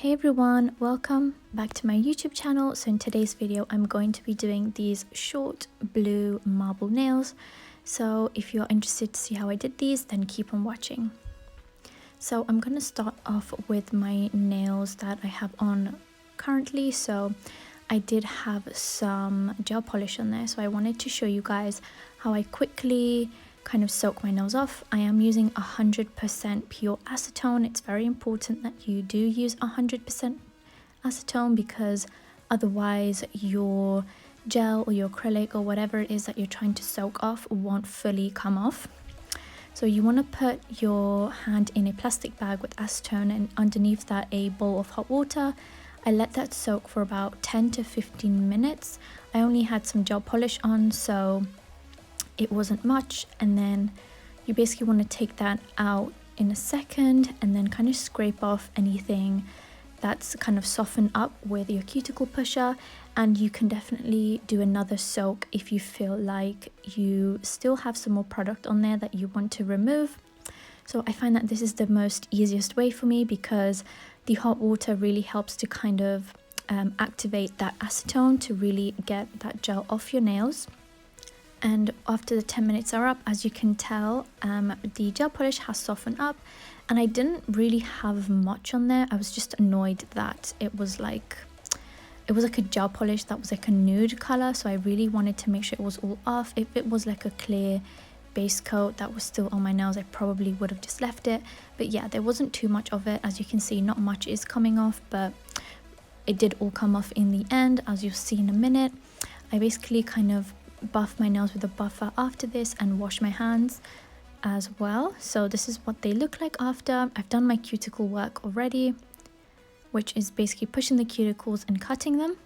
Hey everyone, welcome back to my YouTube channel. So in today's video I'm going to be doing these short blue marble nails. So if you're interested to see how I did these, then keep on watching. So I'm going to start off with my nails that I have on currently. So I did have some gel polish on there, so I wanted to show you guys how I quickly kind of soak my nails off. I am using 100% pure acetone. It's very important that you do use 100% acetone, because otherwise your gel or your acrylic or whatever it is that you're trying to soak off won't fully come off. So you want to put your hand in a plastic bag with acetone and underneath that a bowl of hot water. I let that soak for about 10 to 15 minutes. I only had some gel polish on, so it wasn't much. And then you basically want to take that out in a second and then kind of scrape off anything that's kind of softened up with your cuticle pusher. And you can definitely do another soak if you feel like you still have some more product on there that you want to remove. So I find that this is the most easiest way for me, because the hot water really helps to kind of activate that acetone to really get that gel off your nails. And after the 10 minutes are up, as you can tell, the gel polish has softened up, and I didn't really have much on there. I was just annoyed that it was like a gel polish that was like a nude color, so I really wanted to make sure it was all off. If it was like a clear base coat that was still on my nails, I probably would have just left it. But yeah, there wasn't too much of it. As you can see, not much is coming off, but it did all come off in the end, as you'll see in a minute. I basically kind of buff my nails with a buffer after this and wash my hands as well. So this is what they look like after. I've done my cuticle work already, which is basically pushing the cuticles and cutting them.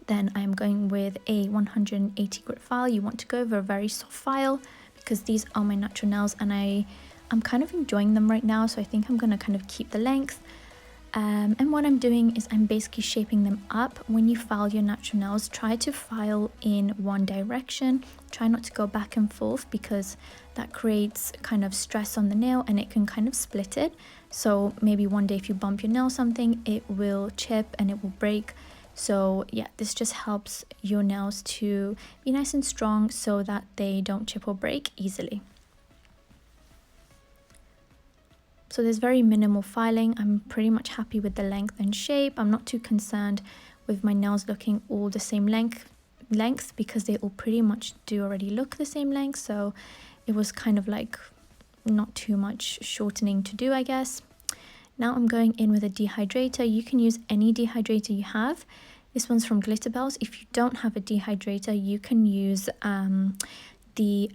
Then I'm going with a 180 grit file. You want to go over a very soft file, because these are my natural nails and I'm kind of enjoying them right now, so I think I'm going to kind of keep the length. And what I'm doing is I'm basically shaping them up. When you file your natural nails, try to file in one direction. Try not to go back and forth, because that creates kind of stress on the nail and it can kind of split it. So maybe one day if you bump your nail something, it will chip and it will break. So yeah, this just helps your nails to be nice and strong so that they don't chip or break easily. So there's very minimal filing. I'm pretty much happy with the length and shape. I'm not too concerned with my nails looking all the same length, because they all pretty much do already look the same length. So it was kind of like not too much shortening to do, I guess. Now I'm going in with a dehydrator. You can use any dehydrator you have. This one's from Glitterbels. If you don't have a dehydrator, you can use any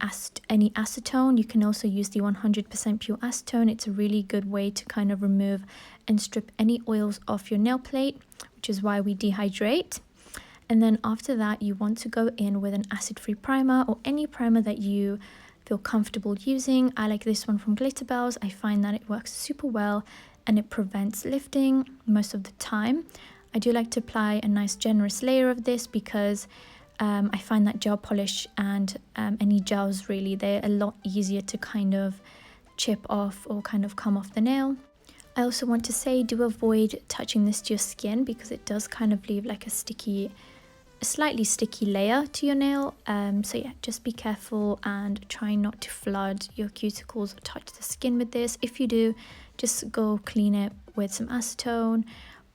acetone. You can also use the 100% pure acetone. It's a really good way to kind of remove and strip any oils off your nail plate, which is why we dehydrate. And then after that, you want to go in with an acid-free primer or any primer that you feel comfortable using. I like this one from Glitterbels. I find that it works super well and it prevents lifting most of the time. I do like to apply a nice generous layer of this, because I find that gel polish and any gels, really, they're a lot easier to kind of chip off or kind of come off the nail. I also want to say, do avoid touching this to your skin, because it does kind of leave like a slightly sticky layer to your nail. So yeah, just be careful and try not to flood your cuticles or touch the skin with this. If you do, just go clean it with some acetone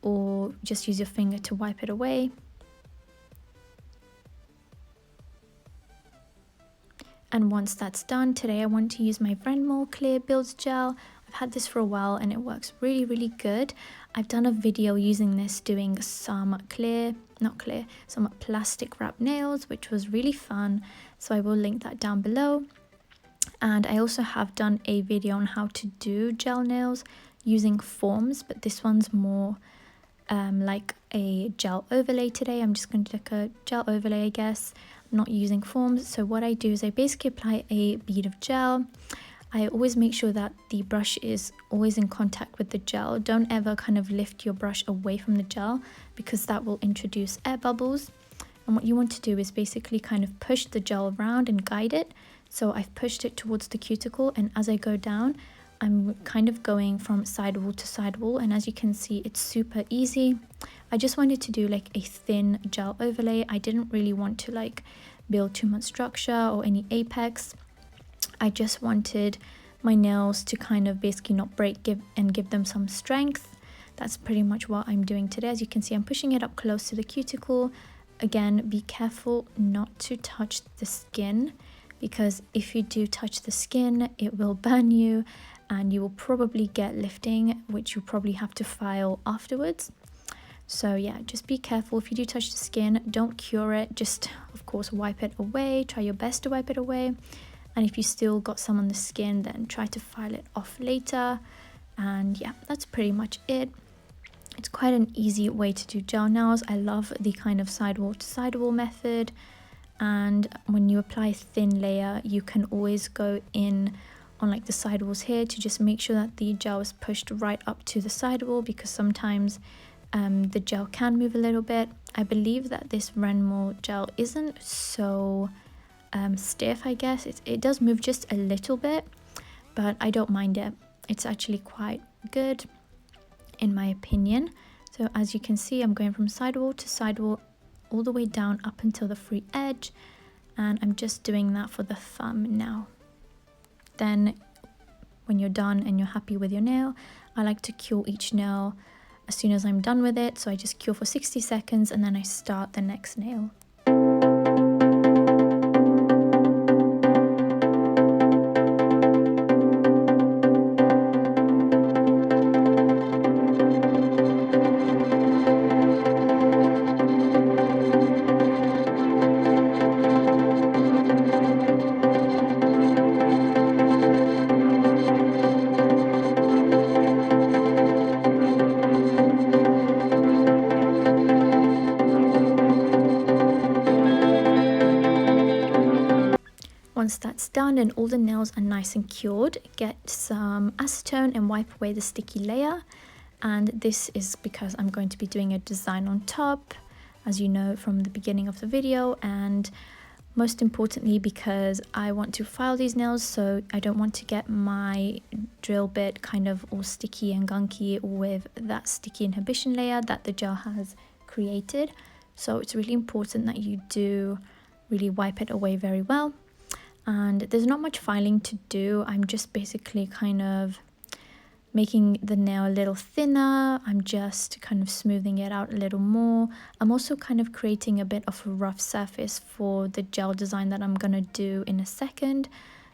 or just use your finger to wipe it away. And once that's done, today I want to use my Vrenmol Clear Builds Gel. I've had this for a while and it works really, really good. I've done a video using this, doing some some plastic wrap nails, which was really fun. So I will link that down below. And I also have done a video on how to do gel nails using forms, but this one's more like a gel overlay today. I'm just going to do a gel overlay, I guess. I'm not using forms. So what I do is I basically apply a bead of gel. I always make sure that the brush is always in contact with the gel. Don't ever kind of lift your brush away from the gel, because that will introduce air bubbles. And what you want to do is basically kind of push the gel around and guide it. So I've pushed it towards the cuticle, and as I go down, I'm kind of going from sidewall to sidewall, and as you can see, it's super easy. I just wanted to do like a thin gel overlay. I didn't really want to like build too much structure or any apex. I just wanted my nails to kind of basically not break, give them some strength. That's pretty much what I'm doing today. As you can see, I'm pushing it up close to the cuticle. Again, be careful not to touch the skin, because if you do touch the skin, it will burn you and you will probably get lifting, which you probably have to file afterwards. So yeah, just be careful. If you do touch the skin, don't cure it. Just, of course, wipe it away. Try your best to wipe it away. And if you still got some on the skin, then try to file it off later. And yeah, that's pretty much it. It's quite an easy way to do gel nails. I love the kind of sidewall to sidewall method. And when you apply a thin layer, you can always go in on like the sidewalls here to just make sure that the gel is pushed right up to the sidewall, because sometimes the gel can move a little bit. I believe that this vrenmol gel isn't so stiff, I guess. It does move just a little bit, but I don't mind it. It's actually quite good in my opinion. So as you can see, I'm going from sidewall to sidewall all the way down up until the free edge, and I'm just doing that for the thumb now. Then when you're done and you're happy with your nail, I like to cure each nail as soon as I'm done with it. So I just cure for 60 seconds and then I start the next nail. Once that's done and all the nails are nice and cured, get some acetone and wipe away the sticky layer. And this is because I'm going to be doing a design on top, as you know from the beginning of the video, and most importantly because I want to file these nails, so I don't want to get my drill bit kind of all sticky and gunky with that sticky inhibition layer that the gel has created. So it's really important that you do really wipe it away very well. And there's not much filing to do. I'm just basically kind of making the nail a little thinner. I'm just kind of smoothing it out a little more. I'm also kind of creating a bit of a rough surface for the gel design that I'm gonna do in a second.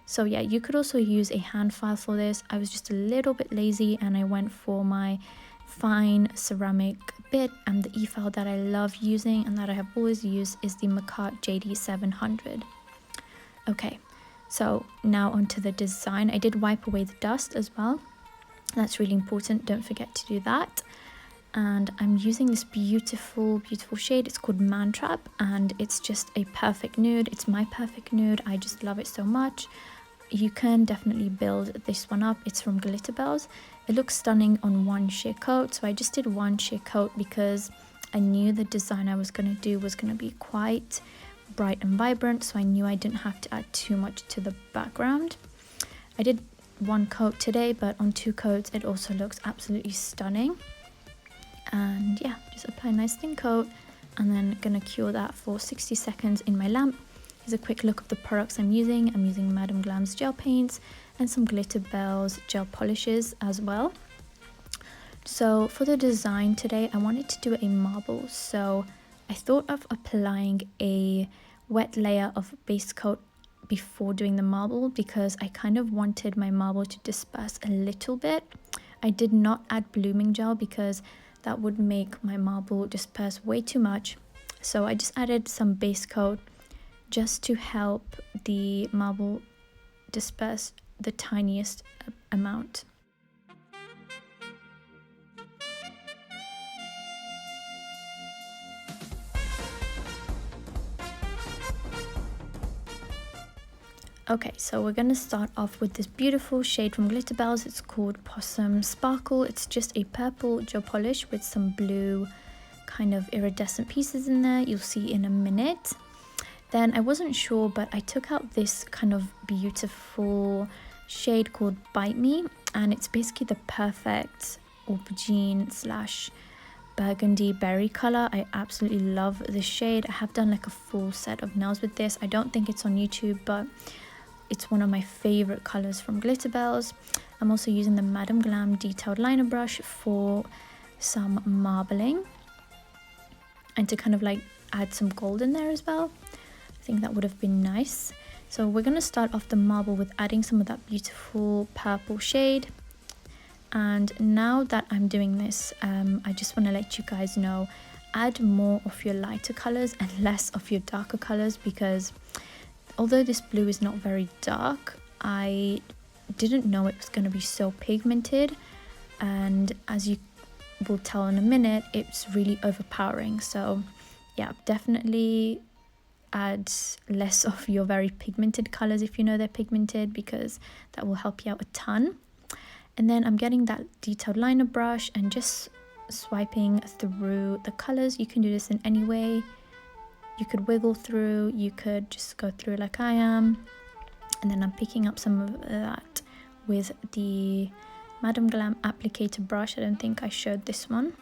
So yeah, you could also use a hand file for this. I was just a little bit lazy and I went for my fine ceramic bit, and the e-file that I love using and that I have always used is the Macart JD700. Okay, so now onto the design. I did wipe away the dust as well. That's really important, don't forget to do that. And I'm using this beautiful shade. It's called Mantrap and it's just a perfect nude. It's my perfect nude. I just love it so much. You can definitely build this one up. It's from Glitterbels. It looks stunning on one sheer coat, so I just did one sheer coat because I knew the design I was going to do was going to be quite bright and vibrant, so I knew I didn't have to add too much to the background. I did one coat today, but on 2 coats it also looks absolutely stunning. And yeah, just apply a nice thin coat and then gonna cure that for 60 seconds in my lamp. Here's a quick look of the products I'm using. I'm using Madam Glam's gel paints and some Glitterbels gel polishes as well. So for the design today, I wanted to do a marble, so I thought of applying a wet layer of base coat before doing the marble because I kind of wanted my marble to disperse a little bit. I did not add blooming gel because that would make my marble disperse way too much. So I just added some base coat just to help the marble disperse the tiniest amount. Okay, so we're going to start off with this beautiful shade from Glitterbels. It's called Possum Sparkle. It's just a purple gel polish with some blue kind of iridescent pieces in there. You'll see in a minute. Then I wasn't sure, but I took out this kind of beautiful shade called Bite Me, and it's basically the perfect aubergine slash burgundy berry color. I absolutely love this shade. I have done like a full set of nails with this. I don't think it's on YouTube, but it's one of my favorite colors from Glitterbels. I'm also using the Madam Glam detailed liner brush for some marbling and to kind of like add some gold in there as well. I think that would have been nice. So we're going to start off the marble with adding some of that beautiful purple shade. And now that I'm doing this, I just want to let you guys know, add more of your lighter colors and less of your darker colors, because although this blue is not very dark, I didn't know it was going to be so pigmented, and as you will tell in a minute, it's really overpowering. So yeah, definitely add less of your very pigmented colors if you know they're pigmented, because that will help you out a ton. And then I'm getting that detailed liner brush and just swiping through the colors. You can do this in any way. You could wiggle through, you could just go through like I am. And then I'm picking up some of that with the Madam Glam applicator brush. I don't think I showed this one.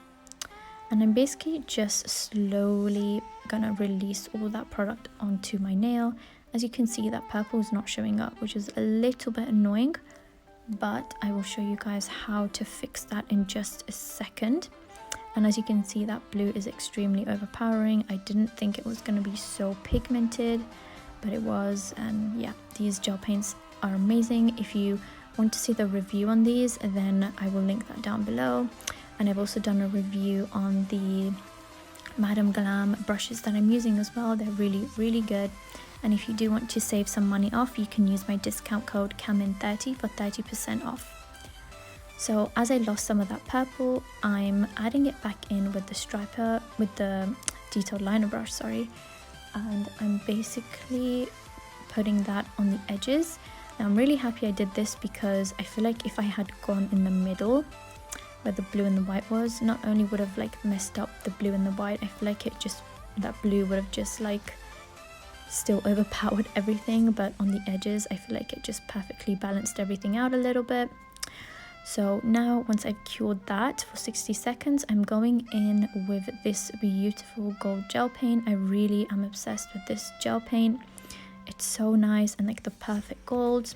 And I'm basically just slowly gonna release all that product onto my nail. As you can see, that purple is not showing up, which is a little bit annoying, but I will show you guys how to fix that in just a second. And as you can see, that blue is extremely overpowering. I didn't think it was going to be so pigmented, but it was. And yeah, these gel paints are amazing. If you want to see the review on these, then I will link that down below. And I've also done a review on the Madam Glam brushes that I'm using as well. They're really good. And if you do want to save some money off, you can use my discount code Kamin30 for 30% off. So as I lost some of that purple, I'm adding it back in with the striper, with the detailed liner brush, sorry. And I'm basically putting that on the edges. Now I'm really happy I did this, because I feel like if I had gone in the middle where the blue and the white was, not only would have like messed up the blue and the white, I feel like that blue would have just like still overpowered everything, but on the edges I feel like it just perfectly balanced everything out a little bit. So now once I've cured that for 60 seconds, I'm going in with this beautiful gold gel paint. I really am obsessed with this gel paint. It's so nice and like the perfect gold,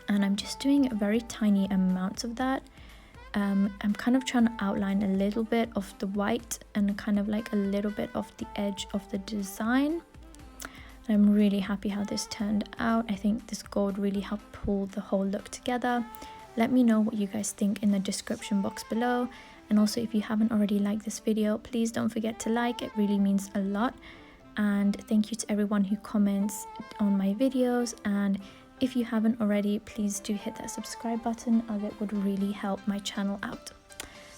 and I'm just doing very tiny amounts of that. I'm kind of trying to outline a little bit of the white and kind of like a little bit of the edge of the design. I'm really happy how this turned out. I think this gold really helped pull the whole look together. Let me know what you guys think in the description box below. And also, if you haven't already liked this video, please don't forget to like. It really means a lot. And thank you to everyone who comments on my videos. And if you haven't already, please do hit that subscribe button, as it would really help my channel out.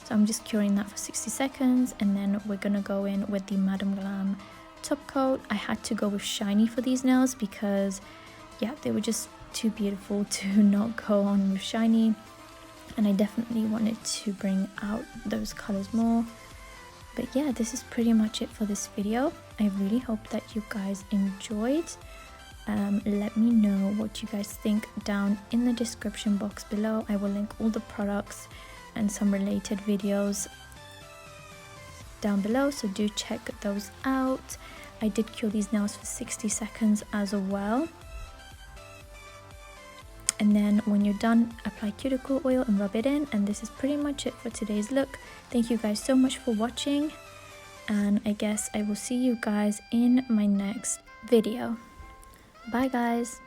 So I'm just curing that for 60 seconds, and then we're gonna go in with the Madam Glam top coat. I had to go with shiny for these nails because yeah, they were just too beautiful to not go on with shiny, and I definitely wanted to bring out those colors more. But yeah, this is pretty much it for this video. I really hope that you guys enjoyed. Let me know what you guys think down in the description box below. I will link all the products and some related videos down below, so do check those out. I did cure these nails for 60 seconds as well. And then when you're done, apply cuticle oil and rub it in. And this is pretty much it for today's look. Thank you guys so much for watching, and I guess I will see you guys in my next video. Bye guys.